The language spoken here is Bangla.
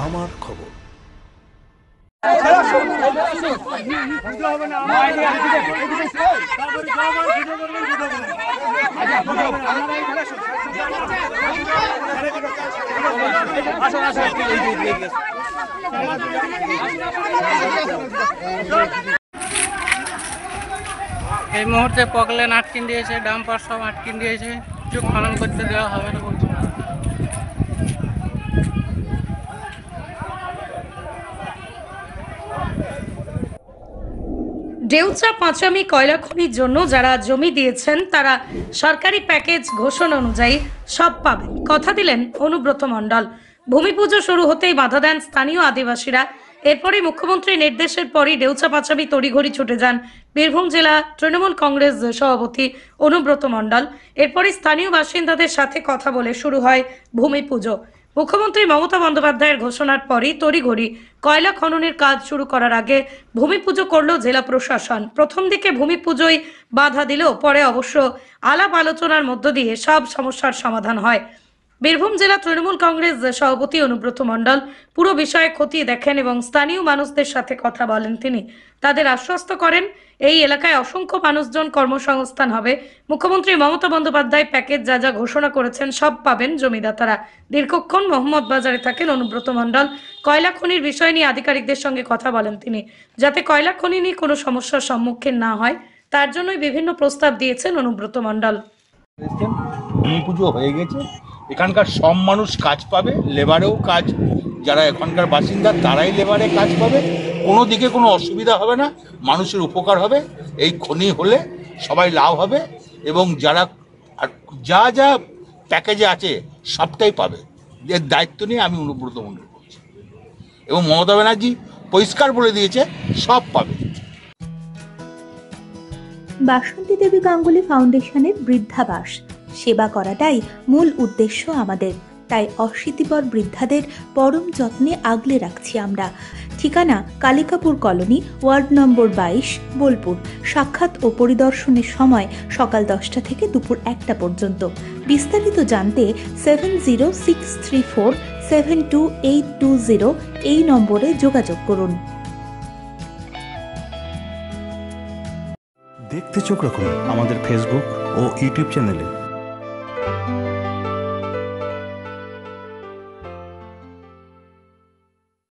আমার খবর। এই মুহূর্তে পকলেন আটকিন দিয়েছে, ডাম্পার সব আটকিন দিয়েছে, চোখ খনন করতে দেওয়া হবে না বলছে। ডেউচা পাঁচামি কয়লা খনির জন্য যারা জমি দিয়েছেন তারা সরকারি প্যাকেজ ঘোষণা অনুযায়ী সব পাবেন, কথা দিলেন অনুব্রত মণ্ডল। ভূমি পুজো শুরু হতেই বাধা দেন স্থানীয় আদিবাসীরা। এরপরই মুখ্যমন্ত্রীর নির্দেশের পরই ডেউচা পাঁচামি তড়িঘড়ি ছুটে যান বীরভূম জেলা তৃণমূল কংগ্রেস সভাপতি অনুব্রত মণ্ডল। এরপরই স্থানীয় বাসিন্দাদের সাথে কথা বলে শুরু হয় ভূমি পুজো। মুখ্যমন্ত্রী মমতা বন্দ্যোপাধ্যায়ের ঘোষণার পরই তড়িঘড়ি কয়লা খননের কাজ শুরু করার আগে ভূমি পুজো করল জেলা প্রশাসন। প্রথম দিকে ভূমি পুজোয় বাধা দিলেও পরে অবশ্য আলাপ আলোচনার মধ্য দিয়ে সব সমস্যার সমাধান হয়। বীরভূম জেলা তৃণমূল কংগ্রেস সভাপতি অনুব্রত মণ্ডল পুরো বিষয়ে খতিয়ে দেখেন এবং স্থানীয় মানুষদের সাথে কথা বলেন। তিনি তাদের আশ্বস্ত করেন এই এলাকায় অসংখ্য মানুষজন কর্মসংস্থান হবে। মুখ্যমন্ত্রী মমতা বন্দ্যোপাধ্যায় প্যাকেজ যা যা ঘোষণা করেছেন সব পাবেন জমিদাতারা। দীর্ঘক্ষণ মোহাম্মদ বাজারে থাকেন অনুব্রত মণ্ডল। কয়লা খনির বিষয় নিয়ে আধিকারিকদের সঙ্গে কথা বলেন তিনি, যাতে কয়লা খনি নিয়ে কোনো সমস্যার সম্মুখীন না হয় তার জন্যই বিভিন্ন প্রস্তাব দিয়েছেন অনুব্রত মণ্ডল। ভূমি পুজো হয়ে গেছে, এখানকার সব মানুষ কাজ পাবে, লেবারেও কাজ, যারা এখানকার বাসিন্দা তারাই লেবারে কাজ পাবে, কোনো দিকে কোনো অসুবিধা হবে না, মানুষের উপকার হবে। এই খনি হলে সবাই লাভ হবে এবং যারা যা যা প্যাকেজে আছে সবটাই পাবে। এর দায়িত্ব নিয়ে আমি অনুব্রত মণ্ডল করছি এবং মমতা ব্যানার্জি পরিষ্কার বলে দিয়েছে সব পাবে। বাসন্তী দেবী গাঙ্গুলি ফাউন্ডেশনের বৃদ্ধাবাস সেবা করাটাই মূল উদ্দেশ্য আমাদের, তাই অশীতিপর বৃদ্ধাদের পরম যত্নে আগলে রাখছি আমরা। ঠিকানা Kalikapur colony, ward number 22, Bolpur. সাক্ষাৎ ও পরিদর্শনের সময় সকাল 10টা থেকে দুপুর 1টা পর্যন্ত। বিস্তারিত জানতে 7063472820 এই নম্বরে যোগাযোগ করুন। দেখতে চোখ রাখুন আমাদের ফেসবুক ও ইউটিউব চ্যানেলে।